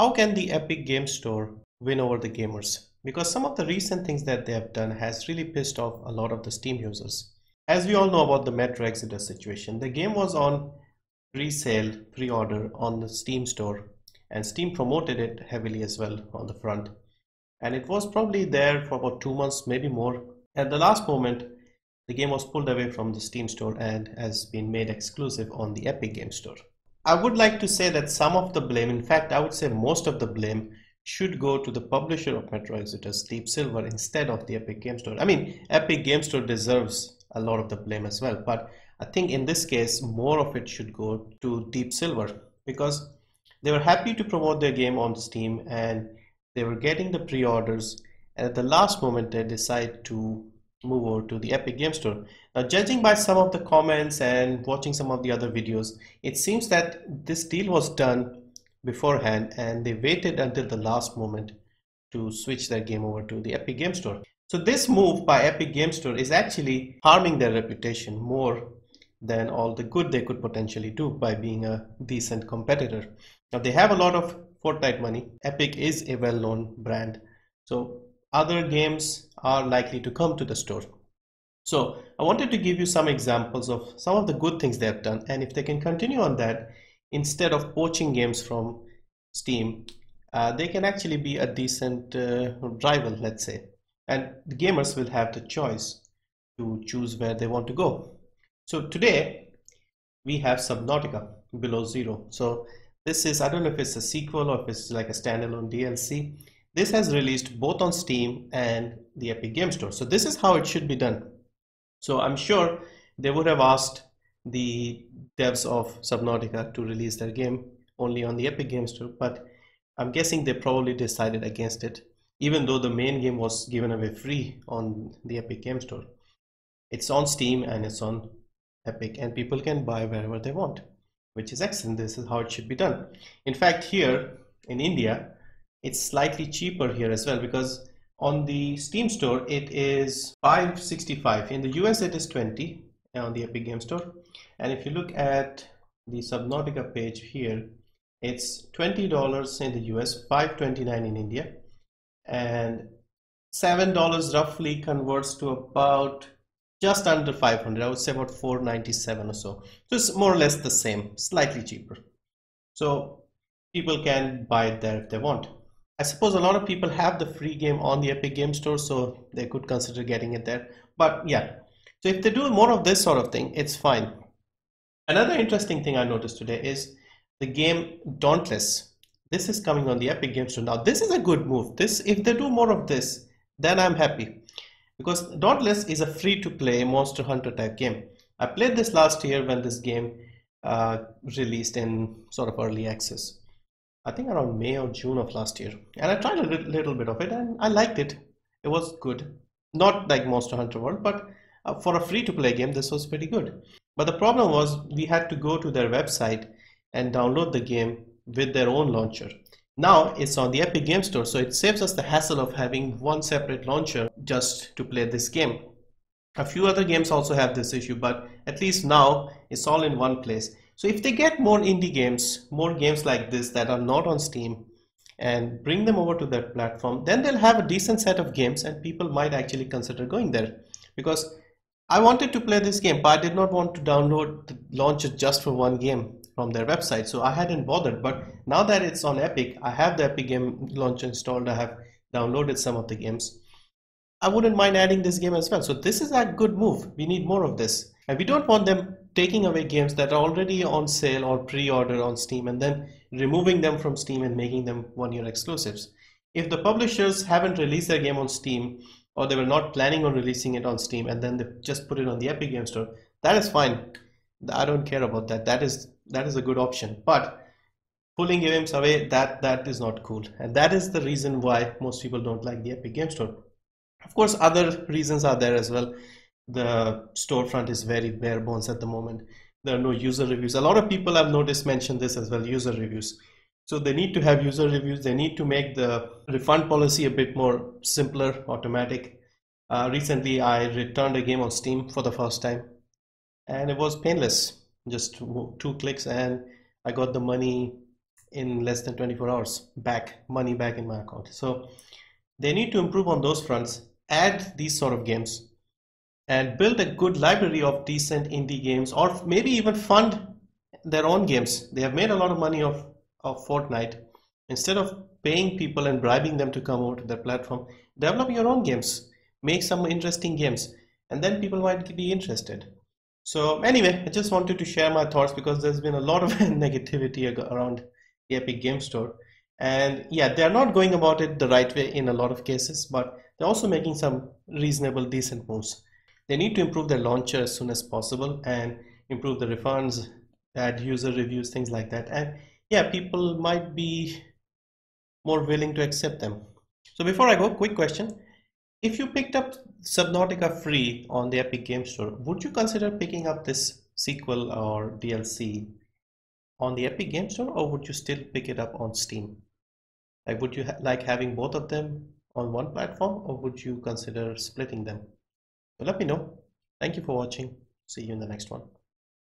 how can the Epic Game Store win over the gamers? Because some of the recent things that they have done has really pissed off a lot of the Steam users. As we all know about the Metro Exodus situation, the game was on pre-sale, pre-order on the Steam store, and Steam promoted it heavily as well on the front. And it was probably there for about 2 months, maybe more. At the last moment, the game was pulled away from the Steam store and has been made exclusive on the Epic Game Store. I would like to say that some of the blame, in fact, I would say most of the blame should go to the publisher of Metro Exodus, Deep Silver, instead of the Epic Game Store. I mean, Epic Game Store deserves a lot of the blame as well, but I think in this case, more of it should go to Deep Silver because they were happy to promote their game on Steam and they were getting the pre-orders, and at the last moment they decide to move over to the Epic Game Store. Now, judging by some of the comments and watching some of the other videos, it seems that this deal was done beforehand and they waited until the last moment to switch their game over to the Epic Game Store. So this move by Epic Game Store is actually harming their reputation more than all the good they could potentially do by being a decent competitor. Now, they have a lot of Fortnite money. Epic is a well-known brand, so other games are likely to come to the store. So I wanted to give you some examples of some of the good things they have done, and if they can continue on that, instead of poaching games from Steam, they can actually be a decent rival, let's say, and the gamers will have the choice to choose where they want to go. So today we have Subnautica Below Zero. So this is, I don't know if it's a sequel or if it's like a standalone DLC. This has released both on Steam and the Epic Game Store. So this is how it should be done. So I'm sure they would have asked the devs of Subnautica to release their game only on the Epic Game Store, but I'm guessing they probably decided against it, even though the main game was given away free on the Epic Game Store. It's on Steam and it's on Epic, and people can buy wherever they want, which is excellent. This is how it should be done. In fact, here in India, it's slightly cheaper here as well, because on the Steam store it is $5.65. In the US it is $20 on the Epic Game Store, and if you look at the Subnautica page here, it's $20 in the US, $5.29 in India, and $7 roughly converts to about just under 500. I would say about 497 or so. So it's more or less the same, slightly cheaper. So people can buy it there if they want. I suppose a lot of people have the free game on the Epic Game Store, so they could consider getting it there. But yeah, so if they do more of this sort of thing, it's fine. Another interesting thing I noticed today is the game Dauntless. This is coming on the Epic Game Store. Now this is a good move. If they do more of this, then I'm happy, because Dauntless is a free-to-play Monster Hunter type game. I played this last year when this game released in sort of early access. I think around May or June of last year, and I tried a little bit of it and I liked it. It was good. Not like Monster Hunter World, but for a free-to-play game, this was pretty good. But the problem was we had to go to their website and download the game with their own launcher. Now it's on the Epic Game Store, so it saves us the hassle of having one separate launcher just to play this game. A few other games also have this issue, but at least now it's all in one place. So if they get more indie games, more games like this that are not on Steam, and bring them over to their platform, then they'll have a decent set of games and people might actually consider going there. Because I wanted to play this game, but I did not want to download the launcher just for one game from their website, so I hadn't bothered. But now that it's on Epic, I have the Epic Game Launcher installed, I have downloaded some of the games. I wouldn't mind adding this game as well. So this is a good move. We need more of this, and we don't want them taking away games that are already on sale or pre-order on Steam and then removing them from Steam and making them one-year exclusives. If the publishers haven't released their game on Steam, or they were not planning on releasing it on Steam and then they just put it on the Epic Game Store, that is fine. I don't care about that. That is a good option. But pulling games away, that is not cool, and that is the reason why most people don't like the Epic Game Store. Of course, other reasons are there as well. The storefront is very bare bones at the moment. There are no user reviews. A lot of people I've noticed mention this as well, user reviews. So they need to have user reviews. They need to make the refund policy a bit more simpler, automatic. Recently, I returned a game on Steam for the first time, and it was painless. Just 2 clicks and I got the money in less than 24 hours money back in my account. So they need to improve on those fronts, add these sort of games, and build a good library of decent indie games, or maybe even fund their own games. They have made a lot of money of Fortnite. Instead of paying people and bribing them to come over to their platform, develop your own games, make some interesting games, and then people might be interested. So anyway, I just wanted to share my thoughts because there's been a lot of negativity around the Epic Game Store. And yeah, they're not going about it the right way in a lot of cases, but they're also making some reasonable, decent moves. They need to improve their launcher as soon as possible and improve the refunds, add user reviews, things like that. And yeah, people might be more willing to accept them. So before I go, quick question. If you picked up Subnautica free on the Epic Game Store, would you consider picking up this sequel or DLC on the Epic Game Store, or would you still pick it up on Steam? Like, would you like having both of them on one platform, or would you consider splitting them? So let me know. Thank you for watching. See you in the next one.